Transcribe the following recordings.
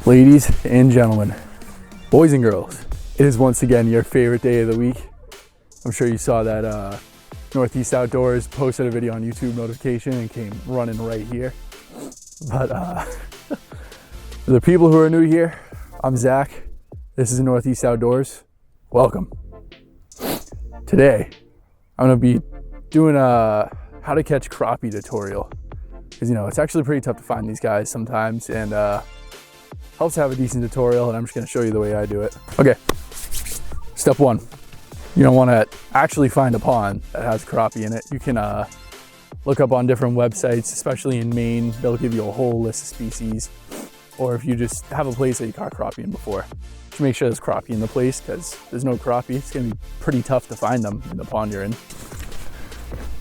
Ladies and gentlemen, boys and girls, it is once again your favorite day of the week. I'm sure you saw that Northeast Outdoors posted a video on YouTube notification and came running right here. But for the people who are new here, I'm Zach. This is Northeast Outdoors. Welcome. Today, I'm gonna be doing a how to catch crappie tutorial. Because it's actually pretty tough to find these guys sometimes, and helps to have a decent tutorial, and I'm just gonna show you the way I do it. Okay, step one. You don't wanna actually find a pond that has crappie in it. You can look up on different websites, especially in Maine. They'll give you a whole list of species. Or if you just have a place that you caught crappie in before, just make sure there's crappie in the place, because if there's no crappie, it's gonna be pretty tough to find them in the pond you're in.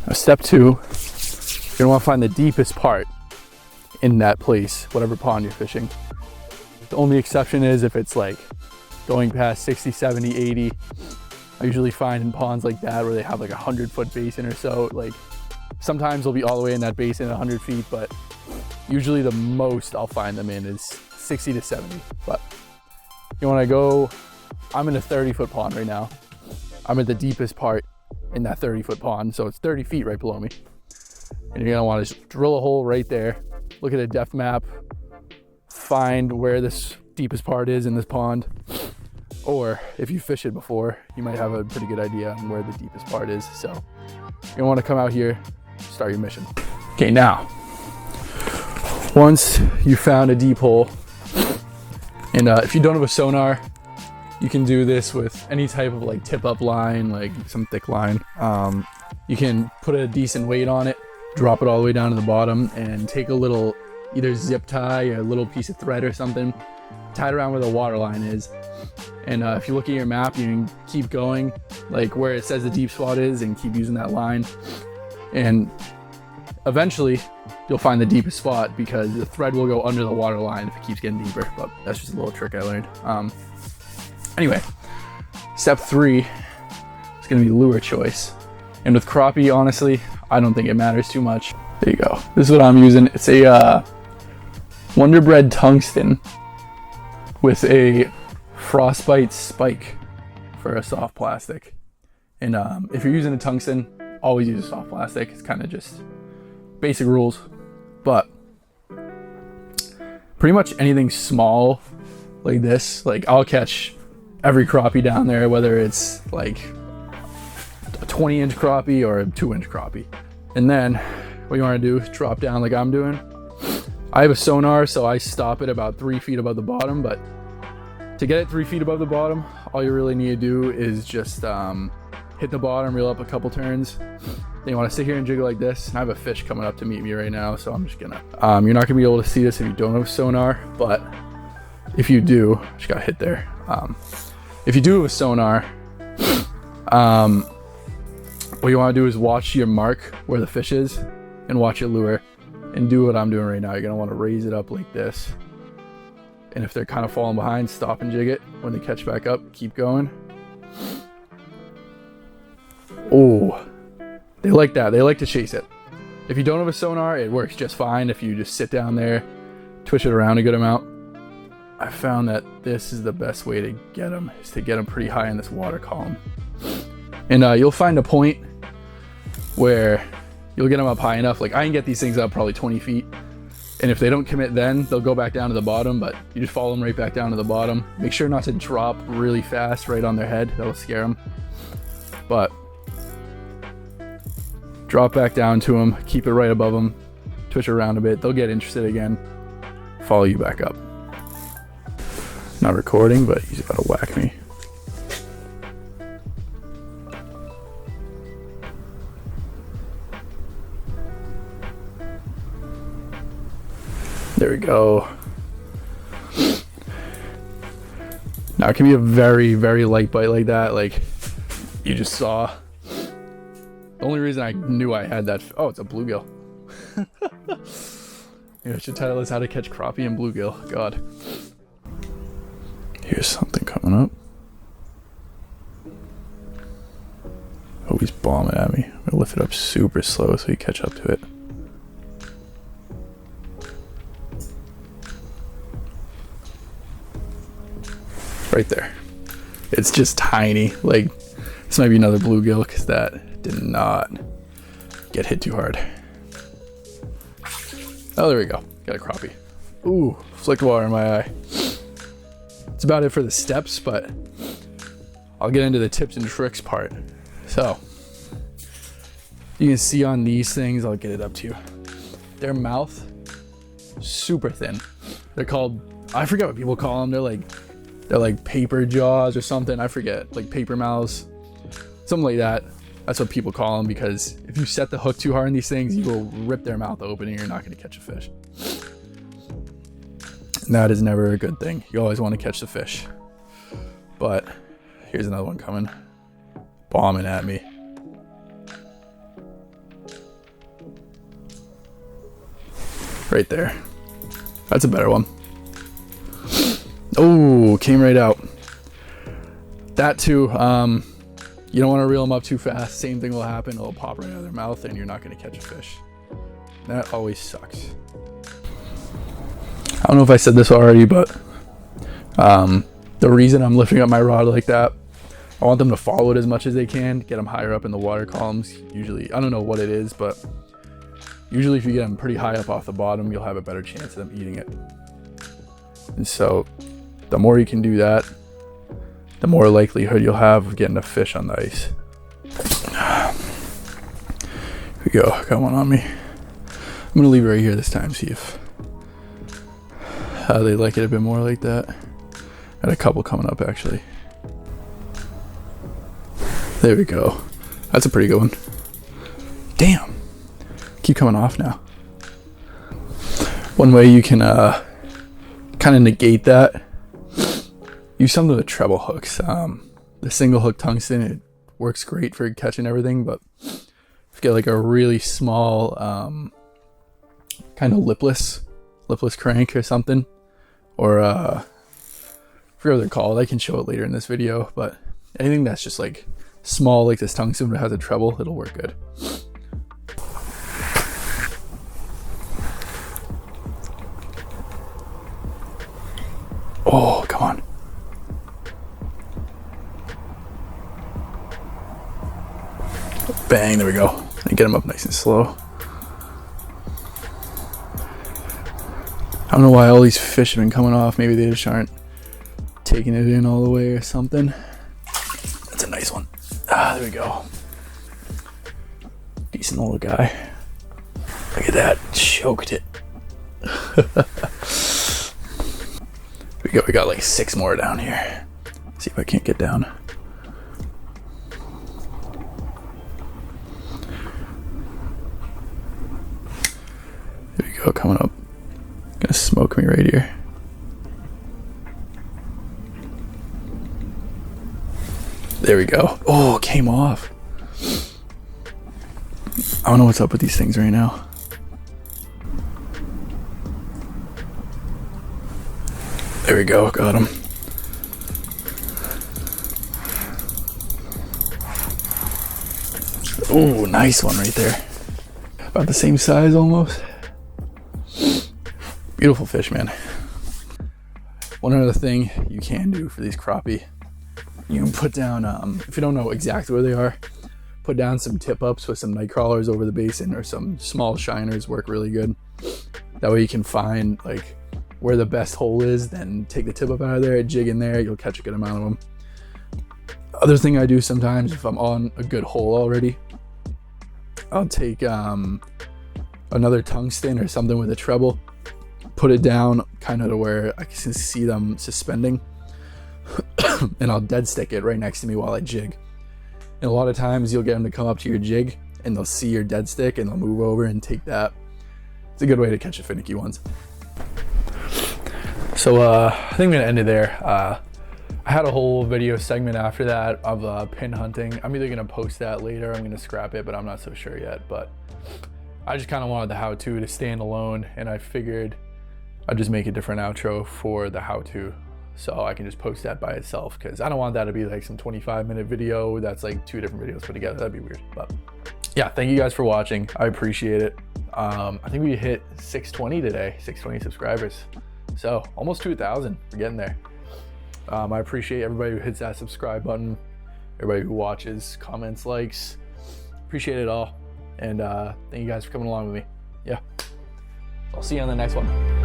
Now, step two, you're gonna wanna find the deepest part in that place, whatever pond you're fishing. The only exception is if it's like going past 60, 70, 80. I usually find in ponds like that where they have like 100-foot basin or so, like sometimes they'll be all the way in that basin 100 feet, but usually the most I'll find them in is 60 to 70. But you wanna go, I'm in a 30-foot pond right now. I'm at the deepest part in that 30-foot pond, so it's 30 feet right below me. And you're gonna wanna just drill a hole right there, look at a depth map, find where this deepest part is in this pond, or if you fished it before, you might have a pretty good idea on where the deepest part is. So you want to come out here, start your mission. Okay, now once you found a deep hole, and if you don't have a sonar, you can do this with any type of like tip up line, like some thick line. You can put a decent weight on it, drop it all the way down to the bottom, and take a little either zip tie or a little piece of thread or something, tie it around where the water line is. And if you look at your map, you can keep going like where it says the deep spot is and keep using that line. And eventually you'll find the deepest spot because the thread will go under the water line if it keeps getting deeper. But that's just a little trick I learned. Anyway, step three is gonna be lure choice. And with crappie, honestly, I don't think it matters too much. There you go. This is what I'm using. It's a Wonder Bread tungsten with a frostbite spike for a soft plastic. And if you're using a tungsten, always use a soft plastic. It's kind of just basic rules. But pretty much anything small like this, like I'll catch every crappie down there, whether it's like a 20-inch crappie or a 2-inch crappie. And then what you want to do is drop down like I'm doing. I have a sonar, so I stop it about 3 feet above the bottom, but to get it 3 feet above the bottom, all you really need to do is just hit the bottom, reel up a couple turns. Then you want to sit here and jiggle like this. And I have a fish coming up to meet me right now, so I'm just gonna, you're not gonna be able to see this if you don't have sonar, but if you do, just got hit there. If you do have a sonar, what you want to do is watch your mark where the fish is and watch your lure and do what I'm doing right now. You're going to want to raise it up like this. And if they're kind of falling behind, stop and jig it. When they catch back up, keep going. Oh, they like that. They like to chase it. If you don't have a sonar, it works just fine. If you just sit down there, twitch it around a good amount. I found that this is the best way to get them, is to get them pretty high in this water column. And you'll find a point where you'll get them up high enough. Like I can get these things up probably 20 feet. And if they don't commit then, they'll go back down to the bottom, but you just follow them right back down to the bottom. Make sure not to drop really fast right on their head. That'll scare them. But drop back down to them, keep it right above them, twitch around a bit. They'll get interested again, follow you back up. Not recording, but he's about to whack me. There we go. Now it can be a very, very light bite like that, like you just saw. The only reason I knew I had that, oh, it's a bluegill. Yeah, I should title this How to Catch Crappie and Bluegill. God. Here's something coming up. Oh, he's bombing at me. I'm gonna lift it up super slow so you catch up to it. Right there. It's just tiny. Like, this might be another bluegill because that did not get hit too hard. Oh, there we go. Got a crappie. Ooh, flicked water in my eye. That's about it for the steps, but I'll get into the tips and tricks part. So, you can see on these things, I'll get it up to you. Their mouth, super thin. They're called, I forget what people call them. They're like paper jaws or something. I forget, like paper mouths, something like that. That's what people call them, because if you set the hook too hard in these things, you will rip their mouth open and you're not going to catch a fish. And that is never a good thing. You always want to catch the fish. But here's another one coming, bombing at me. Right there. That's a better one. Oh, came right out. That too, you don't want to reel them up too fast. Same thing will happen. It'll pop right out of their mouth and you're not going to catch a fish. That always sucks. I don't know if I said this already, but the reason I'm lifting up my rod like that, I want them to follow it as much as they can, get them higher up in the water columns. Usually, I don't know what it is, but usually if you get them pretty high up off the bottom, you'll have a better chance of them eating it. And so the more you can do that, the more likelihood you'll have of getting a fish on the ice. Here we go, got one on me. I'm gonna leave it right here this time, see if they like it a bit more like that. Got a couple coming up actually. There we go. That's a pretty good one. Damn. Keep coming off now. One way you can kind of negate that, use some of the treble hooks. The single hook tungsten, it works great for catching everything, but if you get like a really small kind of lipless crank or something, or I forget what they're called. I can show it later in this video, but anything that's just like small like this tungsten but has a treble, it'll work good. Oh, come on. Bang, there we go. And get them up nice and slow. I don't know why all these fish have been coming off. Maybe they just aren't taking it in all the way or something. That's a nice one. Ah, there we go. Decent little guy. Look at that. Choked it. We got like 6 more down here. Let's see if I can't get down. There we go, coming up. Gonna smoke me right here. There we go. Oh, it came off. I don't know what's up with these things right now. There we go, got him. Oh, nice one right there. About the same size almost. Beautiful fish, man. One other thing you can do for these crappie, you can put down, if you don't know exactly where they are, put down some tip ups with some night crawlers over the basin, or some small shiners work really good. That way you can find like where the best hole is, then take the tip up out of there, jig in there, you'll catch a good amount of them. Other thing I do sometimes, if I'm on a good hole already, I'll take another tungsten or something with a treble, put it down kind of to where I can see them suspending, and I'll dead stick it right next to me while I jig. And a lot of times you'll get them to come up to your jig and they'll see your dead stick and they'll move over and take that. It's a good way to catch the finicky ones. So I think I'm gonna end it there. I had a whole video segment after that of pin hunting. I'm either gonna post that later, I'm gonna scrap it, but I'm not so sure yet. But I just kind of wanted the how-to to stand alone, and I figured I'd just make a different outro for the how-to, so I can just post that by itself, because I don't want that to be like some 25-minute video that's like 2 different videos put together. That'd be weird. But yeah, thank you guys for watching. I appreciate it. I think we hit 620 today, 620 subscribers. So almost 2,000, we're getting there. I appreciate everybody who hits that subscribe button, everybody who watches, comments, likes, appreciate it all. And thank you guys for coming along with me. Yeah, I'll see you on the next one.